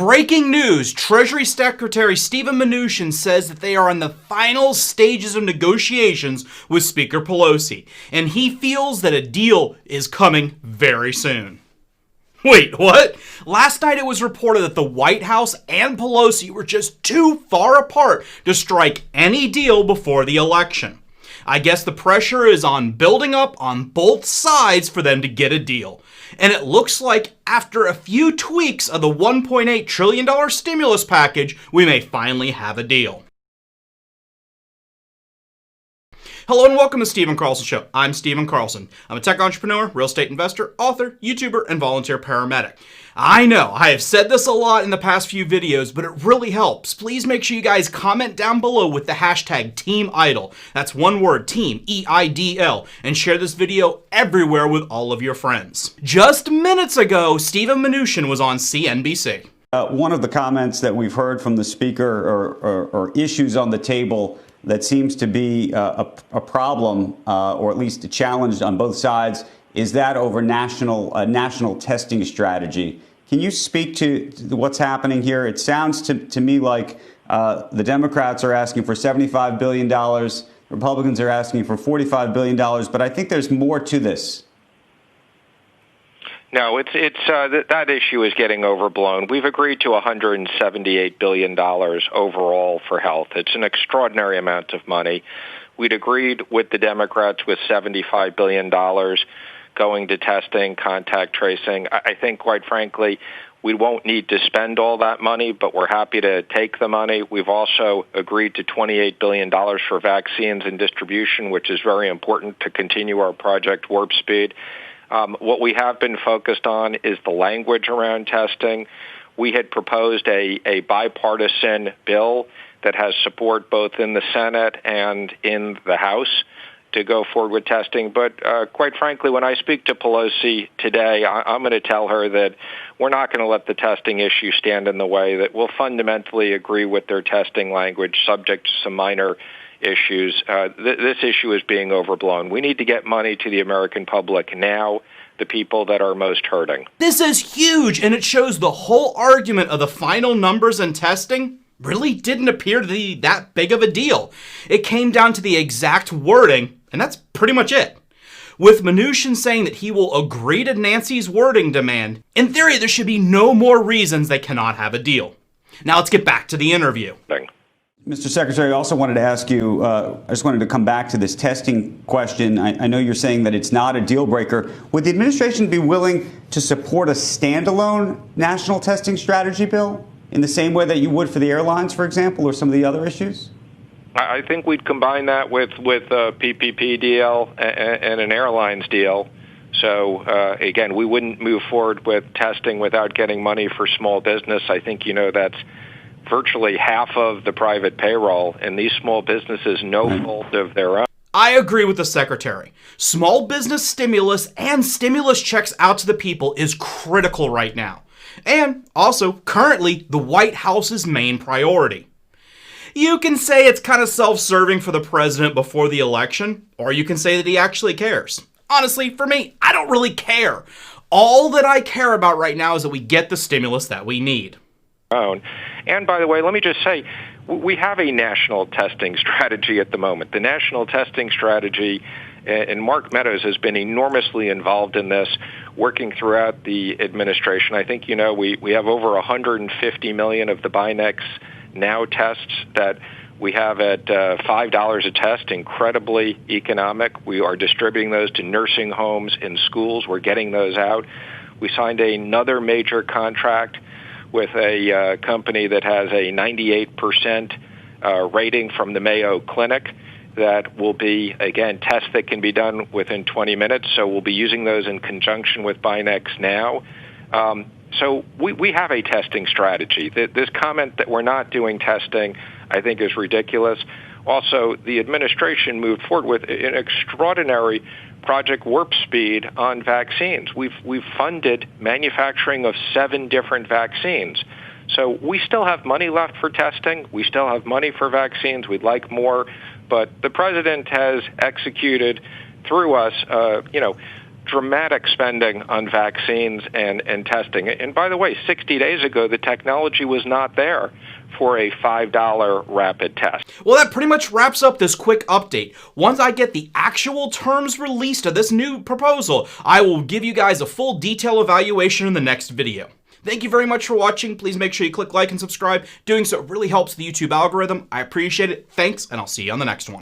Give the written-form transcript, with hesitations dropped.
Breaking news, Treasury Secretary Steven Mnuchin says that they are in the final stages of negotiations with Speaker Pelosi, and he feels that a deal is coming very soon. Wait, what? Last night it was reported that the White House and Pelosi were just too far apart to strike any deal before the election. I guess the pressure is on building up on both sides for them to get a deal. And it looks like after a few tweaks of the $1.8 trillion stimulus package, we may finally have a deal. Hello and welcome to Stephen Carlson Show. I'm Stephen Carlson. I'm a tech entrepreneur, real estate investor, author, YouTuber, and volunteer paramedic. I know, I have said this a lot in the past few videos, but it really helps. Please make sure you guys comment down below with the hashtag TeamEidl. That's one word, team, E-I-D-L, and share this video everywhere with all of your friends. Just minutes ago, Steven Mnuchin was on CNBC. One of the comments that we've heard from the speaker or issues on the table that seems to be a problem, or at least a challenge on both sides, is that over national testing strategy. Can you speak to what's happening here? It sounds to me like the Democrats are asking for $75 billion, Republicans are asking for $45 billion, but I think there's more to this. No, that issue is getting overblown. We've agreed to $178 billion overall for health. It's an extraordinary amount of money. We'd agreed with the Democrats with $75 billion going to testing, contact tracing. I think, quite frankly, we won't need to spend all that money, but we're happy to take the money. We've also agreed to $28 billion for vaccines and distribution, which is very important to continue our Project Warp Speed. What we have been focused on is the language around testing. We had proposed a bipartisan bill that has support both in the Senate and in the House to go forward with testing. But quite frankly, when I speak to Pelosi today, I'm going to tell her that we're not going to let the testing issue stand in the way, that we'll fundamentally agree with their testing language subject to some minor issues. This issue is being overblown. We need to get money to the American public now, the people that are most hurting. This is huge, and it shows the whole argument of the final numbers and testing really didn't appear to be that big of a deal. It came down to the exact wording, and that's pretty much it. With Mnuchin saying that he will agree to Nancy's wording demand, in theory there should be no more reasons they cannot have a deal. Now let's get back to the interview. Mr. Secretary, I also wanted to ask you, I just wanted to come back to this testing question. I know you're saying that it's not a deal breaker. Would the administration be willing to support a standalone national testing strategy bill in the same way that you would for the airlines, for example, or some of the other issues? I think we'd combine that with a PPP deal and an airlines deal. So, again, we wouldn't move forward with testing without getting money for small business. I think, that's virtually half of the private payroll, and these small businesses, no fault of their own. I agree with the Secretary. Small business stimulus and stimulus checks out to the people is critical right now. And also, currently, the White House's main priority. You can say it's kind of self-serving for the president before the election, or you can say that he actually cares. Honestly, for me, I don't really care. All that I care about right now is that we get the stimulus that we need. And by the way, let me just say, we have a national testing strategy at the moment. The national testing strategy, and Mark Meadows has been enormously involved in this, working throughout the administration. I think, we have over 150 million of the Binex Now tests that we have at $5 a test, incredibly economic. We are distributing those to nursing homes and schools. We're getting those out. We signed another major contract with a company that has a 98% rating from the Mayo Clinic that will be, again, tests that can be done within 20 minutes. So we'll be using those in conjunction with Binex Now. So we have a testing strategy. This comment that we're not doing testing, I think, is ridiculous. Also, the administration moved forward with an extraordinary Project Warp Speed on vaccines. We've funded manufacturing of 7 different vaccines. So we still have money left for testing. We still have money for vaccines. We'd like more. But the president has executed through us, dramatic spending on vaccines and testing. And by the way, 60 days ago, the technology was not there for a $5 rapid test. Well, that pretty much wraps up this quick update. Once I get the actual terms released of this new proposal, I will give you guys a full detailed evaluation in the next video. Thank you very much for watching. Please make sure you click like and subscribe. Doing so really helps the YouTube algorithm. I appreciate it. Thanks, and I'll see you on the next one.